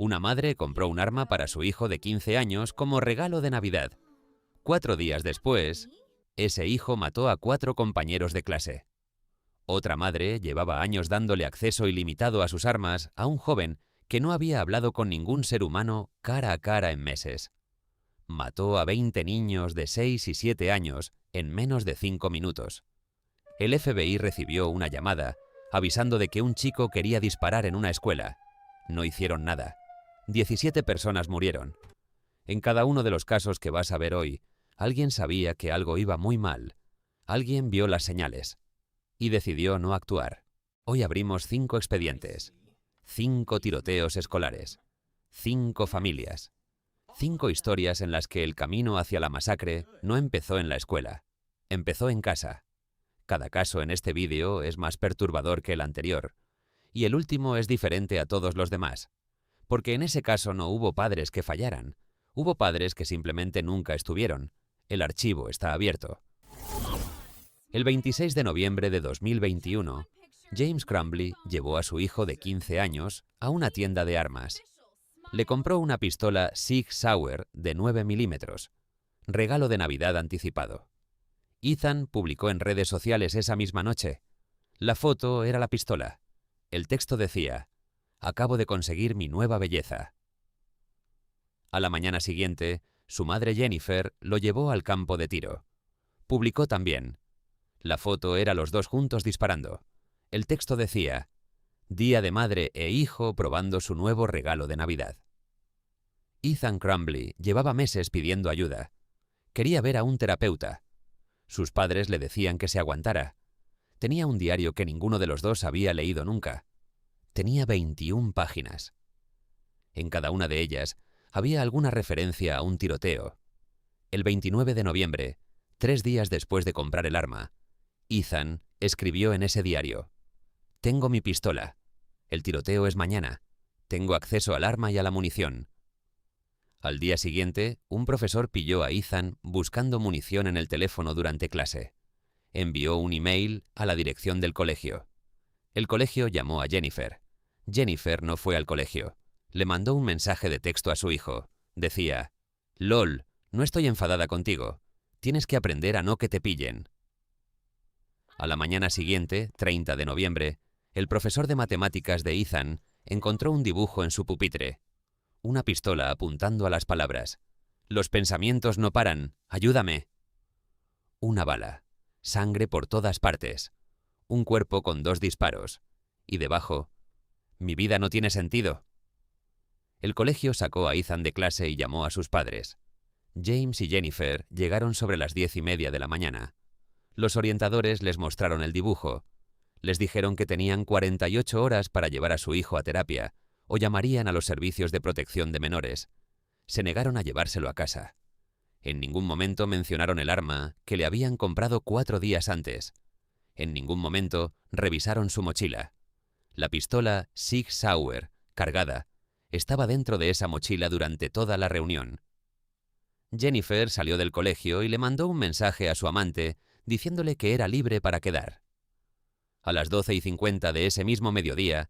Una madre compró un arma para su hijo de 15 años como regalo de Navidad. 4 días después, ese hijo mató a 4 compañeros de clase. Otra madre llevaba años dándole acceso ilimitado a sus armas a un joven que no había hablado con ningún ser humano cara a cara en meses. Mató a 20 niños de 6 y 7 años en menos de 5 minutos. El FBI recibió una llamada avisando de que un chico quería disparar en una escuela. No hicieron nada. 17 personas murieron. En cada uno de los casos que vas a ver hoy, alguien sabía que algo iba muy mal. Alguien vio las señales y decidió no actuar. Hoy abrimos 5 expedientes, 5 tiroteos escolares, 5 familias, 5 historias en las que el camino hacia la masacre no empezó en la escuela, empezó en casa. Cada caso en este vídeo es más perturbador que el anterior, y el último es diferente a todos los demás, porque en ese caso no hubo padres que fallaran, hubo padres que simplemente nunca estuvieron. El archivo está abierto. El 26 de noviembre de 2021, James Crumbley llevó a su hijo de 15 años a una tienda de armas. Le compró una pistola Sig Sauer de 9 milímetros, regalo de Navidad anticipado. Ethan publicó en redes sociales esa misma noche. La foto era la pistola. El texto decía: «Acabo de conseguir mi nueva belleza». A la mañana siguiente, su madre Jennifer lo llevó al campo de tiro. Publicó también. La foto era los dos juntos disparando. El texto decía: «Día de madre e hijo probando su nuevo regalo de Navidad». Ethan Crumbley llevaba meses pidiendo ayuda. Quería ver a un terapeuta. Sus padres le decían que se aguantara. Tenía un diario que ninguno de los dos había leído nunca. Tenía 21 páginas. En cada una de ellas había alguna referencia a un tiroteo. El 29 de noviembre, 3 días después de comprar el arma, Ethan escribió en ese diario: «Tengo mi pistola. El tiroteo es mañana. Tengo acceso al arma y a la munición». Al día siguiente, un profesor pilló a Ethan buscando munición en el teléfono durante clase. Envió un email a la dirección del colegio. El colegio llamó a Jennifer. Jennifer no fue al colegio. Le mandó un mensaje de texto a su hijo. Decía: «LOL, no estoy enfadada contigo. Tienes que aprender a no que te pillen». A la mañana siguiente, 30 de noviembre, el profesor de matemáticas de Ethan encontró un dibujo en su pupitre. Una pistola apuntando a las palabras: «Los pensamientos no paran, ayúdame». Una bala, sangre por todas partes, un cuerpo con 2 disparos, y debajo: «Mi vida no tiene sentido». El colegio sacó a Ethan de clase y llamó a sus padres. James y Jennifer llegaron sobre las 10:30 de la mañana. Los orientadores les mostraron el dibujo. Les dijeron que tenían 48 horas para llevar a su hijo a terapia, o llamarían a los servicios de protección de menores. Se negaron a llevárselo a casa. En ningún momento mencionaron el arma que le habían comprado 4 días antes. En ningún momento revisaron su mochila. La pistola Sig Sauer, cargada, estaba dentro de esa mochila durante toda la reunión. Jennifer salió del colegio y le mandó un mensaje a su amante diciéndole que era libre para quedar. A las 12:50 de ese mismo mediodía,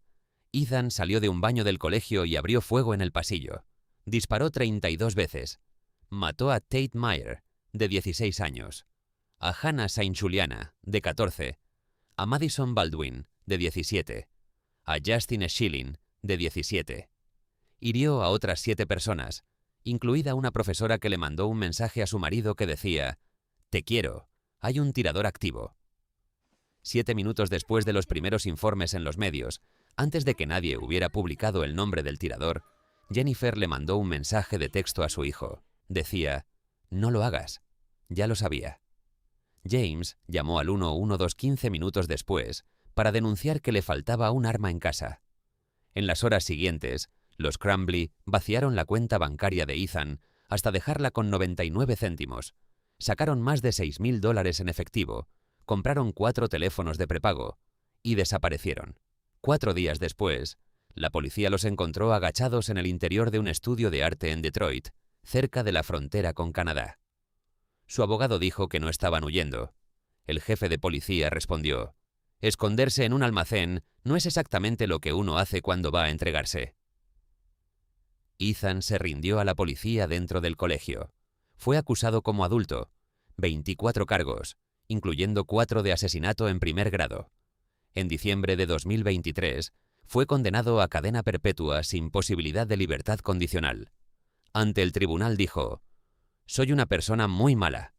Ethan salió de un baño del colegio y abrió fuego en el pasillo. Disparó 32 veces. Mató a Tate Myre, de 16 años, a Hannah Saint Juliana, de 14, a Madison Baldwin, de 17, a Justin Schilling, de 17. Hirió a otras 7 personas, incluida una profesora que le mandó un mensaje a su marido que decía: «Te quiero, hay un tirador activo». 7 minutos después de los primeros informes en los medios, antes de que nadie hubiera publicado el nombre del tirador, Jennifer le mandó un mensaje de texto a su hijo. Decía: «No lo hagas». Ya lo sabía. James llamó al 112 15 minutos después para denunciar que le faltaba un arma en casa. En las horas siguientes, los Crumbley vaciaron la cuenta bancaria de Ethan hasta dejarla con 99 céntimos. Sacaron más de $6.000 en efectivo, compraron 4 teléfonos de prepago y desaparecieron. 4 días después, la policía los encontró agachados en el interior de un estudio de arte en Detroit, cerca de la frontera con Canadá. Su abogado dijo que no estaban huyendo. El jefe de policía respondió: «Esconderse en un almacén no es exactamente lo que uno hace cuando va a entregarse». Ethan se rindió a la policía dentro del colegio. Fue acusado como adulto. 24 cargos, incluyendo 4 de asesinato en primer grado. En diciembre de 2023, fue condenado a cadena perpetua sin posibilidad de libertad condicional. Ante el tribunal dijo: «Soy una persona muy mala».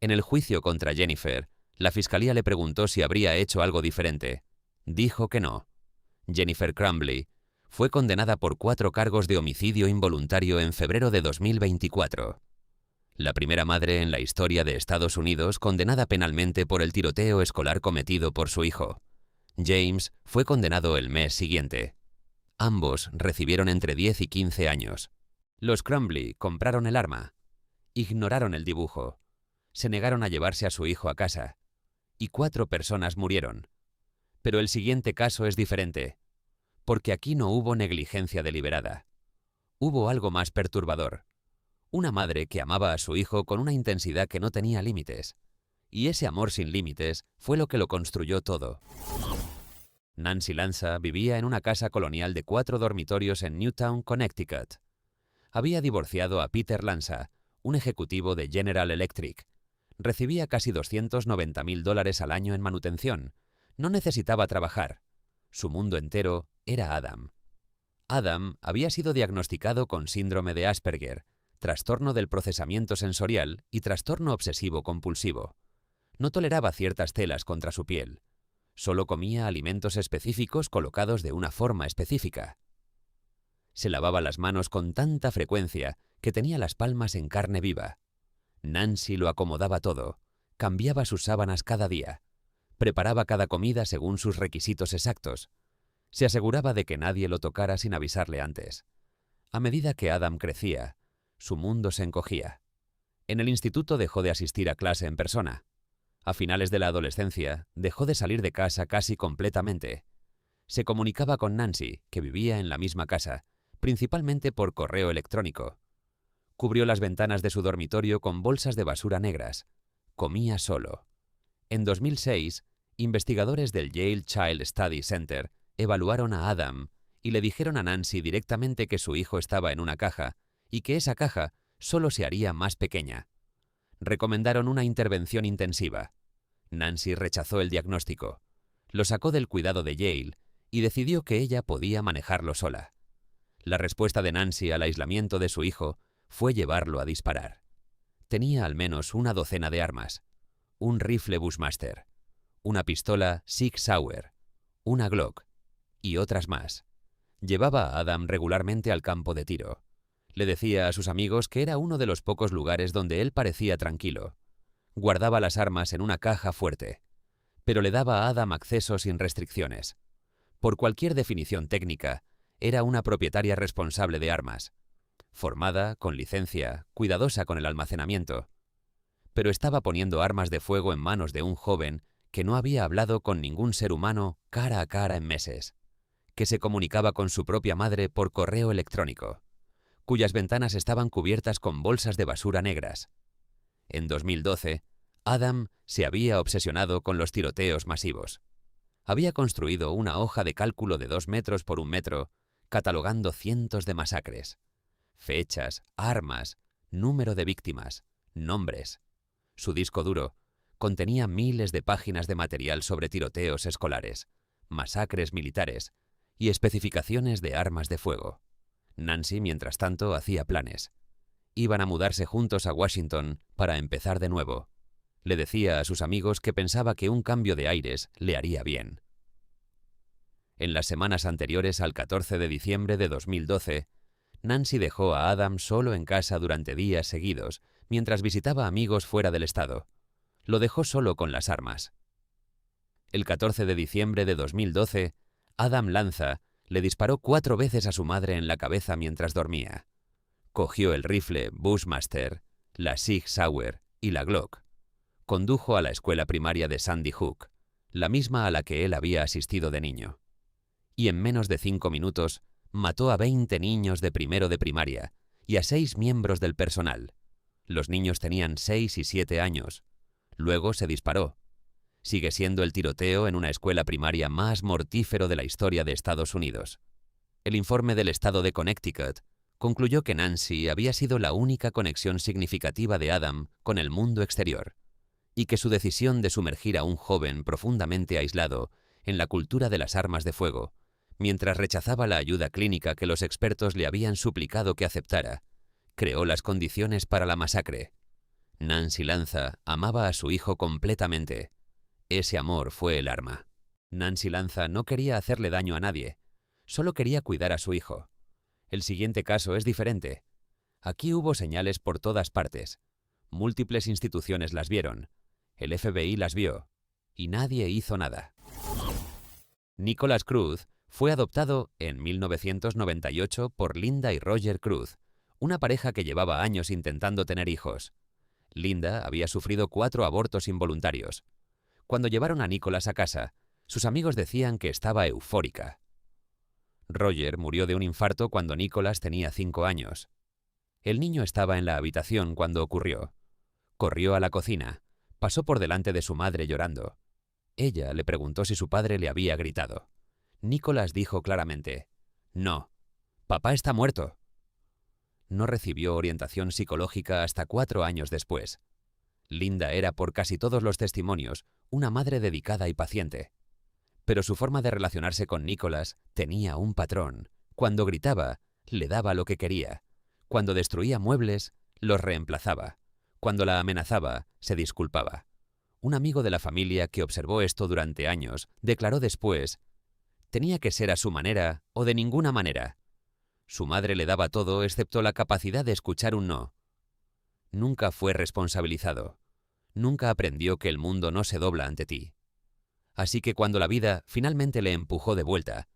En el juicio contra Jennifer, la fiscalía le preguntó si habría hecho algo diferente. Dijo que no. Jennifer Crumbley fue condenada por 4 cargos de homicidio involuntario en febrero de 2024. La primera madre en la historia de Estados Unidos condenada penalmente por el tiroteo escolar cometido por su hijo. James fue condenado el mes siguiente. Ambos recibieron entre 10 y 15 años. Los Crumbley compraron el arma. Ignoraron el dibujo. Se negaron a llevarse a su hijo a casa. Y 4 personas murieron. Pero el siguiente caso es diferente, porque aquí no hubo negligencia deliberada. Hubo algo más perturbador. Una madre que amaba a su hijo con una intensidad que no tenía límites. Y ese amor sin límites fue lo que lo construyó todo. Nancy Lanza vivía en una casa colonial de 4 dormitorios en Newtown, Connecticut. Había divorciado a Peter Lanza, un ejecutivo de General Electric. Recibía casi $290,000 al año en manutención. No necesitaba trabajar. Su mundo entero era Adam. Adam había sido diagnosticado con síndrome de Asperger, trastorno del procesamiento sensorial y trastorno obsesivo-compulsivo. No toleraba ciertas telas contra su piel. Solo comía alimentos específicos colocados de una forma específica. Se lavaba las manos con tanta frecuencia que tenía las palmas en carne viva. Nancy lo acomodaba todo, cambiaba sus sábanas cada día, preparaba cada comida según sus requisitos exactos. Se aseguraba de que nadie lo tocara sin avisarle antes. A medida que Adam crecía, su mundo se encogía. En el instituto dejó de asistir a clase en persona. A finales de la adolescencia, dejó de salir de casa casi completamente. Se comunicaba con Nancy, que vivía en la misma casa, principalmente por correo electrónico. Cubrió las ventanas de su dormitorio con bolsas de basura negras. Comía solo. En 2006, investigadores del Yale Child Study Center evaluaron a Adam y le dijeron a Nancy directamente que su hijo estaba en una caja y que esa caja solo se haría más pequeña. Recomendaron una intervención intensiva. Nancy rechazó el diagnóstico. Lo sacó del cuidado de Yale y decidió que ella podía manejarlo sola. La respuesta de Nancy al aislamiento de su hijo fue llevarlo a disparar. Tenía al menos una docena de armas. Un rifle Bushmaster, una pistola Sig Sauer, una Glock y otras más. Llevaba a Adam regularmente al campo de tiro. Le decía a sus amigos que era uno de los pocos lugares donde él parecía tranquilo. Guardaba las armas en una caja fuerte, pero le daba a Adam acceso sin restricciones. Por cualquier definición técnica, era una propietaria responsable de armas, formada, con licencia, cuidadosa con el almacenamiento. Pero estaba poniendo armas de fuego en manos de un joven que no había hablado con ningún ser humano cara a cara en meses, que se comunicaba con su propia madre por correo electrónico, cuyas ventanas estaban cubiertas con bolsas de basura negras. En 2012, Adam se había obsesionado con los tiroteos masivos. Había construido una hoja de cálculo de 2 metros por 1 metro, catalogando cientos de masacres. Fechas, armas, número de víctimas, nombres. Su disco duro contenía miles de páginas de material sobre tiroteos escolares, masacres militares y especificaciones de armas de fuego. Nancy, mientras tanto, hacía planes. Iban a mudarse juntos a Washington para empezar de nuevo. Le decía a sus amigos que pensaba que un cambio de aires le haría bien. En las semanas anteriores al 14 de diciembre de 2012, Nancy dejó a Adam solo en casa durante días seguidos mientras visitaba amigos fuera del estado. Lo dejó solo con las armas. El 14 de diciembre de 2012, Adam Lanza le disparó 4 veces a su madre en la cabeza mientras dormía. Cogió el rifle Bushmaster, la Sig Sauer y la Glock. Condujo a la escuela primaria de Sandy Hook, la misma a la que él había asistido de niño. Y en menos de 5 minutos mató a 20 niños de primero de primaria y a 6 miembros del personal. Los niños tenían 6 y 7 años. Luego se disparó. Sigue siendo el tiroteo en una escuela primaria más mortífero de la historia de Estados Unidos. El informe del estado de Connecticut concluyó que Nancy había sido la única conexión significativa de Adam con el mundo exterior, y que su decisión de sumergir a un joven profundamente aislado en la cultura de las armas de fuego, mientras rechazaba la ayuda clínica que los expertos le habían suplicado que aceptara, creó las condiciones para la masacre. Nancy Lanza amaba a su hijo completamente. Ese amor fue el arma. Nancy Lanza no quería hacerle daño a nadie, solo quería cuidar a su hijo. El siguiente caso es diferente. Aquí hubo señales por todas partes. Múltiples instituciones las vieron. El FBI las vio. Y nadie hizo nada. Nicholas Cruz fue adoptado en 1998 por Linda y Roger Cruz, una pareja que llevaba años intentando tener hijos. Linda había sufrido 4 abortos involuntarios. Cuando llevaron a Nicholas a casa, sus amigos decían que estaba eufórica. Roger murió de un infarto cuando Nicholas tenía 5 años. El niño estaba en la habitación cuando ocurrió. Corrió a la cocina, pasó por delante de su madre llorando. Ella le preguntó si su padre le había gritado. Nicholas dijo claramente: «No, papá está muerto». No recibió orientación psicológica hasta 4 años después. Linda era, por casi todos los testimonios, una madre dedicada y paciente. Pero su forma de relacionarse con Nicholas tenía un patrón. Cuando gritaba, le daba lo que quería. Cuando destruía muebles, los reemplazaba. Cuando la amenazaba, se disculpaba. Un amigo de la familia que observó esto durante años declaró después: «Tenía que ser a su manera o de ninguna manera». Su madre le daba todo excepto la capacidad de escuchar un no. Nunca fue responsabilizado. Nunca aprendió que el mundo no se dobla ante ti. Así que cuando la vida finalmente le empujó de vuelta,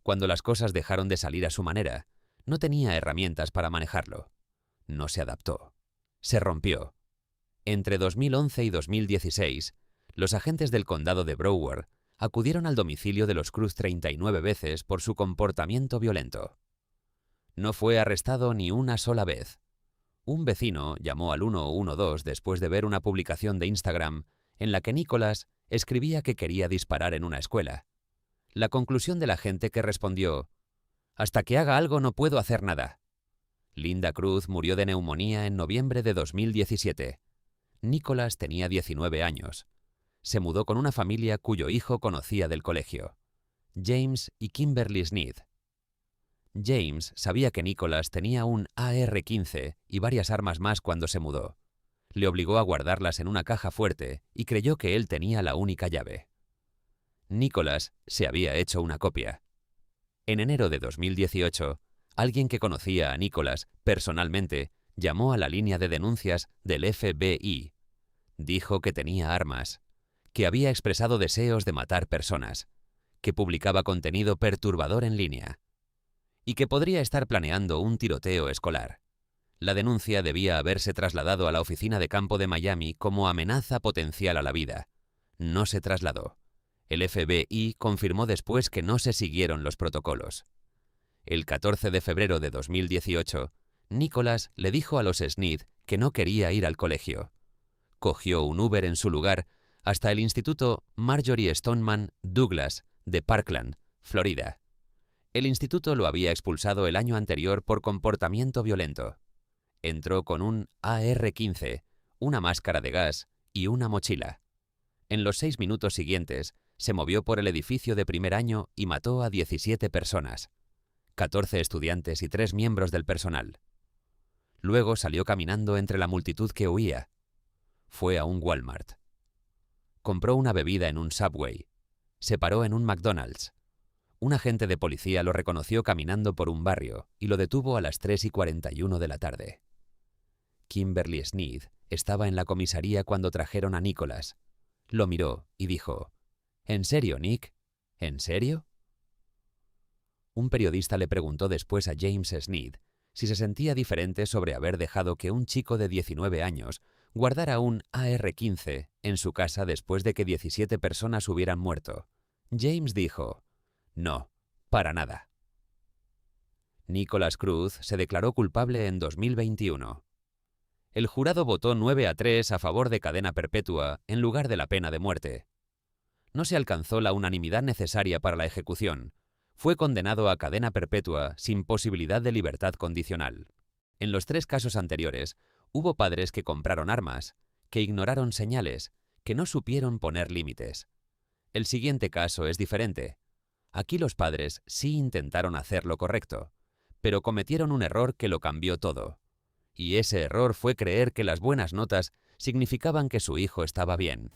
cuando las cosas dejaron de salir a su manera, no tenía herramientas para manejarlo. No se adaptó. Se rompió. Entre 2011 y 2016, los agentes del condado de Broward acudieron al domicilio de los Cruz 39 veces por su comportamiento violento. No fue arrestado ni una sola vez. Un vecino llamó al 112 después de ver una publicación de Instagram en la que Nicholas escribía que quería disparar en una escuela. La conclusión de la gente que respondió: «Hasta que haga algo no puedo hacer nada». Linda Cruz murió de neumonía en noviembre de 2017. Nicholas tenía 19 años. Se mudó con una familia cuyo hijo conocía del colegio: James y Kimberly Sneed. James sabía que Nicholas tenía un AR-15 y varias armas más cuando se mudó. Le obligó a guardarlas en una caja fuerte y creyó que él tenía la única llave. Nicholas se había hecho una copia. En enero de 2018, alguien que conocía a Nicholas personalmente llamó a la línea de denuncias del FBI. Dijo que tenía armas, que había expresado deseos de matar personas, que publicaba contenido perturbador en línea y que podría estar planeando un tiroteo escolar. La denuncia debía haberse trasladado a la oficina de campo de Miami como amenaza potencial a la vida. No se trasladó. El FBI confirmó después que no se siguieron los protocolos. El 14 de febrero de 2018, Nicholas le dijo a los Sneed que no quería ir al colegio. Cogió un Uber en su lugar hasta el instituto Marjorie Stoneman Douglas de Parkland, Florida. El instituto lo había expulsado el año anterior por comportamiento violento. Entró con un AR-15, una máscara de gas y una mochila. En los 6 minutos siguientes, se movió por el edificio de primer año y mató a 17 personas, 14 estudiantes y 3 miembros del personal. Luego salió caminando entre la multitud que huía. Fue a un Walmart. Compró una bebida en un Subway. Se paró en un McDonald's. Un agente de policía lo reconoció caminando por un barrio y lo detuvo a las 3:41 de la tarde. Kimberly Sneed estaba en la comisaría cuando trajeron a Nicholas. Lo miró y dijo: «¿En serio, Nick? ¿En serio?». Un periodista le preguntó después a James Sneed si se sentía diferente sobre haber dejado que un chico de 19 años guardara un AR-15 en su casa después de que 17 personas hubieran muerto. James dijo: «No, para nada». Nicholas Cruz se declaró culpable en 2021. El jurado votó 9-3 a favor de cadena perpetua en lugar de la pena de muerte. No se alcanzó la unanimidad necesaria para la ejecución, Fue condenado a cadena perpetua sin posibilidad de libertad condicional. En los 3 casos anteriores, hubo padres que compraron armas, que ignoraron señales, que no supieron poner límites. El siguiente caso es diferente. Aquí los padres sí intentaron hacer lo correcto, pero cometieron un error que lo cambió todo. Y ese error fue creer que las buenas notas significaban que su hijo estaba bien.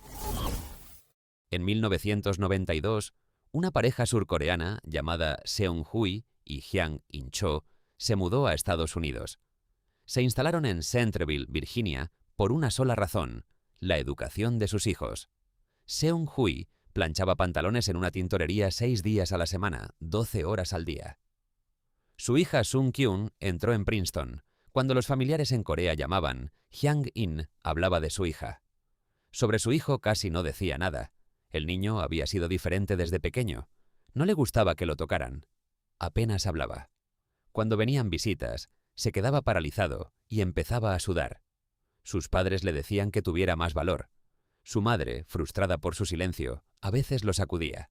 En 1992, una pareja surcoreana llamada Seung-hui y Hyang In-cho se mudó a Estados Unidos. Se instalaron en Centreville, Virginia, por una sola razón: la educación de sus hijos. Seung-hui planchaba pantalones en una tintorería 6 días a la semana, 12 horas al día. Su hija Sung-kyun entró en Princeton. Cuando los familiares en Corea llamaban, Hyang-in hablaba de su hija. Sobre su hijo casi no decía nada. El niño había sido diferente desde pequeño. No le gustaba que lo tocaran. Apenas hablaba. Cuando venían visitas, se quedaba paralizado y empezaba a sudar. Sus padres le decían que tuviera más valor. Su madre, frustrada por su silencio, a veces lo sacudía.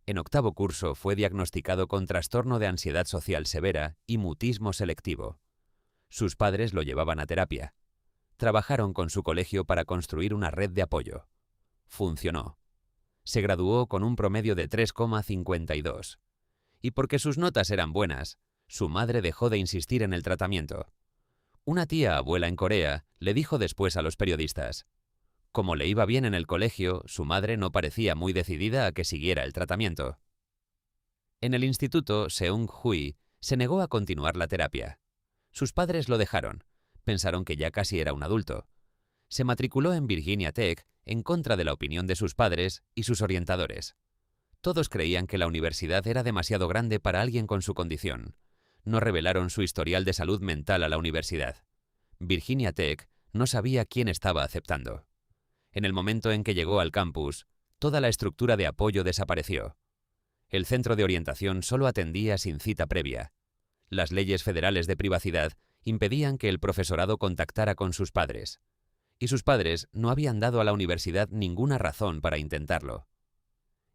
En 8º curso fue diagnosticado con trastorno de ansiedad social severa y mutismo selectivo. Sus padres lo llevaban a terapia. Trabajaron con su colegio para construir una red de apoyo. Funcionó. Se graduó con un promedio de 3,52. Y porque sus notas eran buenas, su madre dejó de insistir en el tratamiento. Una tía abuela en Corea le dijo después a los periodistas: como le iba bien en el colegio, su madre no parecía muy decidida a que siguiera el tratamiento. En el instituto, Seung-hui se negó a continuar la terapia. Sus padres lo dejaron. Pensaron que ya casi era un adulto. Se matriculó en Virginia Tech en contra de la opinión de sus padres y sus orientadores. Todos creían que la universidad era demasiado grande para alguien con su condición. No revelaron su historial de salud mental a la universidad. Virginia Tech no sabía quién estaba aceptando. En el momento en que llegó al campus, toda la estructura de apoyo desapareció. El centro de orientación solo atendía sin cita previa. Las leyes federales de privacidad impedían que el profesorado contactara con sus padres. Y sus padres no habían dado a la universidad ninguna razón para intentarlo.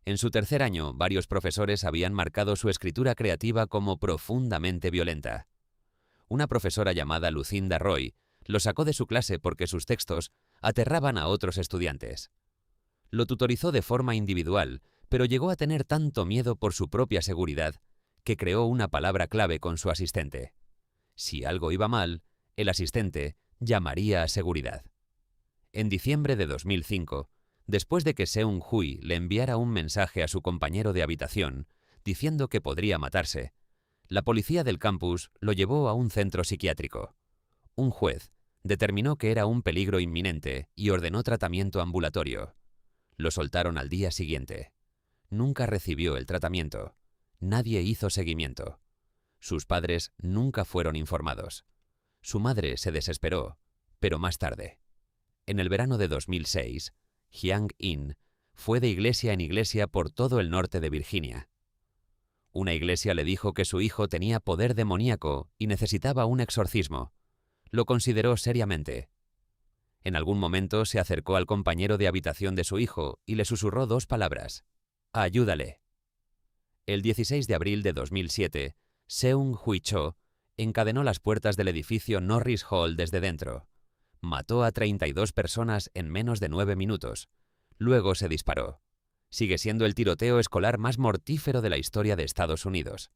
En su 3er año, varios profesores habían marcado su escritura creativa como profundamente violenta. Una profesora llamada Lucinda Roy lo sacó de su clase porque sus textos aterraban a otros estudiantes. Lo tutorizó de forma individual, pero llegó a tener tanto miedo por su propia seguridad que creó una palabra clave con su asistente. Si algo iba mal, el asistente llamaría a seguridad. En diciembre de 2005, después de que Seung-hui le enviara un mensaje a su compañero de habitación diciendo que podría matarse, la policía del campus lo llevó a un centro psiquiátrico. Un juez determinó que era un peligro inminente y ordenó tratamiento ambulatorio. Lo soltaron al día siguiente. Nunca recibió el tratamiento. Nadie hizo seguimiento. Sus padres nunca fueron informados. Su madre se desesperó, pero más tarde. En el verano de 2006, Hyang-in fue de iglesia en iglesia por todo el norte de Virginia. Una iglesia le dijo que su hijo tenía poder demoníaco y necesitaba un exorcismo. Lo consideró seriamente. En algún momento se acercó al compañero de habitación de su hijo y le susurró 2 palabras: «Ayúdale». El 16 de abril de 2007, Seung-hui Cho encadenó las puertas del edificio Norris Hall desde dentro. Mató a 32 personas en menos de 9 minutos. Luego se disparó. Sigue siendo el tiroteo escolar más mortífero de la historia de Estados Unidos.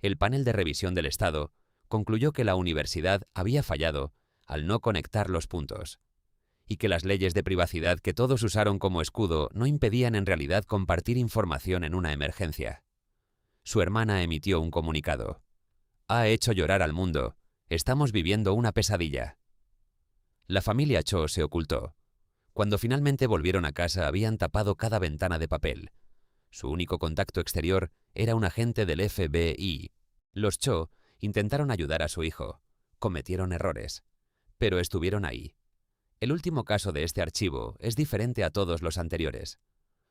El panel de revisión del Estado concluyó que la universidad había fallado al no conectar los puntos, y que las leyes de privacidad que todos usaron como escudo no impedían en realidad compartir información en una emergencia. Su hermana emitió un comunicado: «Ha hecho llorar al mundo. Estamos viviendo una pesadilla». La familia Cho se ocultó. Cuando finalmente volvieron a casa habían tapado cada ventana de papel. Su único contacto exterior era un agente del FBI. Los Cho intentaron ayudar a su hijo. Cometieron errores. Pero estuvieron ahí. El último caso de este archivo es diferente a todos los anteriores.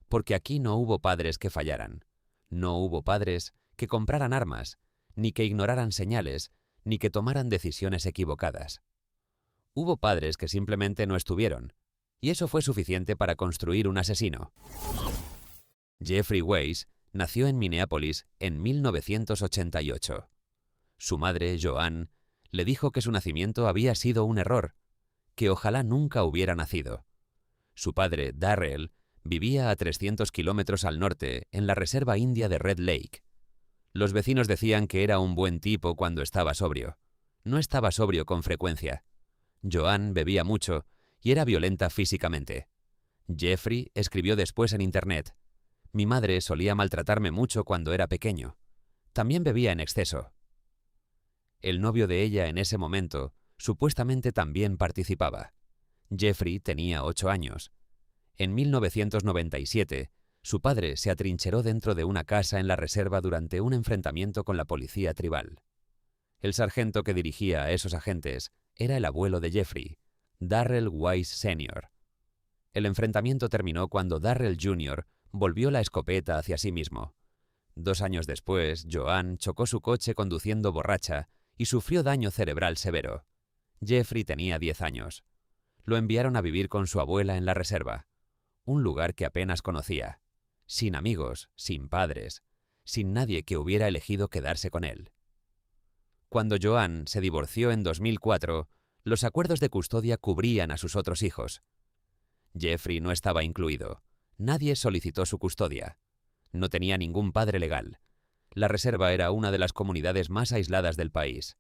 Porque aquí no hubo padres que fallaran. No hubo padres que compraran armas, ni que ignoraran señales, ni que tomaran decisiones equivocadas. Hubo padres que simplemente no estuvieron, y eso fue suficiente para construir un asesino. Jeffrey Weiss Nació en Minneapolis en 1988. Su madre, Joanne, le dijo que su nacimiento había sido un error, que ojalá nunca hubiera nacido. Su padre, Darrell, vivía a 300 kilómetros al norte, en la reserva india de Red Lake. Los vecinos decían que era un buen tipo cuando estaba sobrio. No estaba sobrio con frecuencia. Joanne bebía mucho y era violenta físicamente. Jeffrey escribió después en Internet: «Mi madre solía maltratarme mucho cuando era pequeño. También bebía en exceso». El novio de ella en ese momento supuestamente también participaba. Jeffrey tenía 8 años. En 1997, su padre se atrincheró dentro de una casa en la reserva durante un enfrentamiento con la policía tribal. El sargento que dirigía a esos agentes era el abuelo de Jeffrey, Darrell Wise Sr. El enfrentamiento terminó cuando Darrell Jr. volvió la escopeta hacia sí mismo. 2 años después, Joanne chocó su coche conduciendo borracha y sufrió daño cerebral severo. Jeffrey tenía 10 años. Lo enviaron a vivir con su abuela en la reserva, un lugar que apenas conocía, sin amigos, sin padres, sin nadie que hubiera elegido quedarse con él. Cuando Joanne se divorció en 2004, los acuerdos de custodia cubrían a sus otros hijos. Jeffrey no estaba incluido. Nadie solicitó su custodia. No tenía ningún padre legal. La reserva era una de las comunidades más aisladas del país.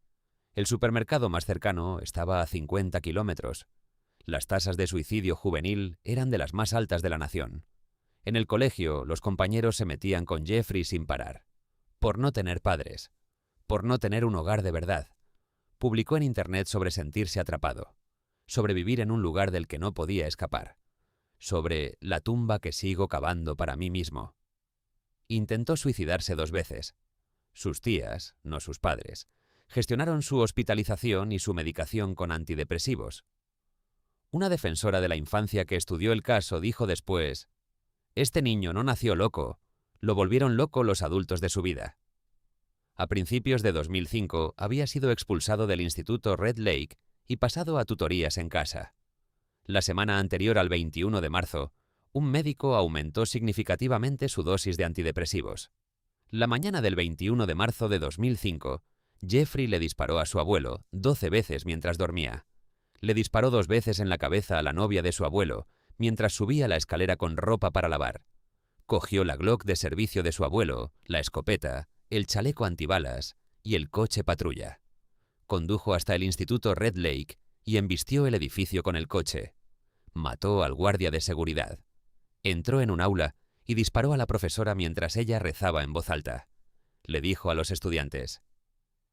El supermercado más cercano estaba a 50 kilómetros. Las tasas de suicidio juvenil eran de las más altas de la nación. En el colegio, los compañeros se metían con Jeffrey sin parar. Por no tener padres. Por no tener un hogar de verdad. Publicó en Internet sobre sentirse atrapado. Sobre vivir en un lugar del que no podía escapar. Sobre la tumba que sigo cavando para mí mismo. Intentó suicidarse 2 veces. Sus tías, no sus padres, gestionaron su hospitalización y su medicación con antidepresivos. Una defensora de la infancia que estudió el caso dijo después: «Este niño no nació loco, lo volvieron loco los adultos de su vida». A principios de 2005 había sido expulsado del instituto Red Lake y pasado a tutorías en casa. La semana anterior al 21 de marzo, un médico aumentó significativamente su dosis de antidepresivos. La mañana del 21 de marzo de 2005, Jeffrey le disparó a su abuelo 12 veces mientras dormía. Le disparó 2 veces en la cabeza a la novia de su abuelo mientras subía la escalera con ropa para lavar. Cogió la Glock de servicio de su abuelo, la escopeta, el chaleco antibalas y el coche patrulla. Condujo hasta el instituto Red Lake y embistió el edificio con el coche. Mató al guardia de seguridad. Entró en un aula y disparó a la profesora mientras ella rezaba en voz alta. Le dijo a los estudiantes: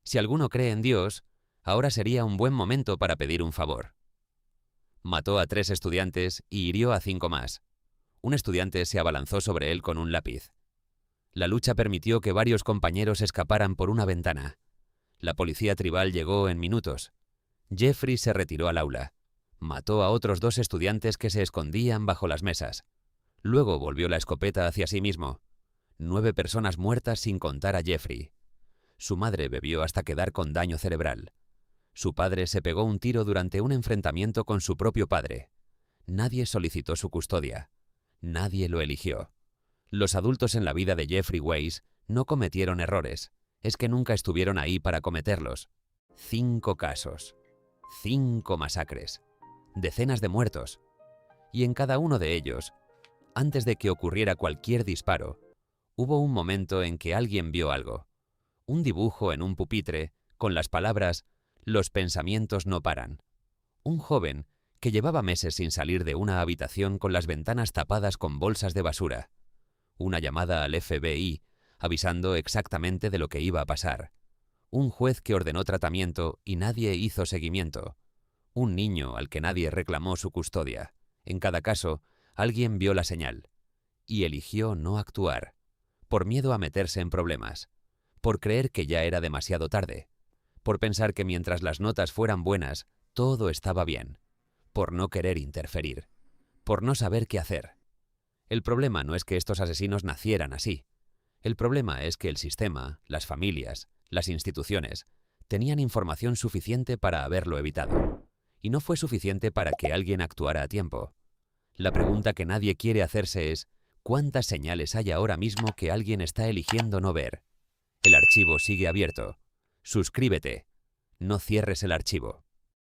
«Si alguno cree en Dios, ahora sería un buen momento para pedir un favor». Mató a 3 estudiantes y hirió a 5 más. Un estudiante se abalanzó sobre él con un lápiz. La lucha permitió que varios compañeros escaparan por una ventana. La policía tribal llegó en minutos. Jeffrey se retiró al aula. Mató a otros 2 estudiantes que se escondían bajo las mesas. Luego volvió la escopeta hacia sí mismo. 9 personas muertas sin contar a Jeffrey. Su madre bebió hasta quedar con daño cerebral. Su padre se pegó un tiro durante un enfrentamiento con su propio padre. Nadie solicitó su custodia. Nadie lo eligió. Los adultos en la vida de Jeffrey Wise no cometieron errores. Es que nunca estuvieron ahí para cometerlos. 5 casos. 5 masacres. Decenas de muertos. Y en cada uno de ellos, antes de que ocurriera cualquier disparo, hubo un momento en que alguien vio algo. Un dibujo en un pupitre con las palabras «Los pensamientos no paran». Un joven que llevaba meses sin salir de una habitación con las ventanas tapadas con bolsas de basura. Una llamada al FBI avisando exactamente de lo que iba a pasar. Un juez que ordenó tratamiento y nadie hizo seguimiento. Un niño al que nadie reclamó su custodia. En cada caso, alguien vio la señal y eligió no actuar, por miedo a meterse en problemas, por creer que ya era demasiado tarde, por pensar que mientras las notas fueran buenas, todo estaba bien, por no querer interferir, por no saber qué hacer. El problema no es que estos asesinos nacieran así. El problema es que el sistema, las familias, las instituciones, tenían información suficiente para haberlo evitado. Y no fue suficiente para que alguien actuara a tiempo. La pregunta que nadie quiere hacerse es: ¿Cuántas señales hay ahora mismo que alguien está eligiendo no ver? El archivo sigue abierto. Suscríbete. No cierres el archivo.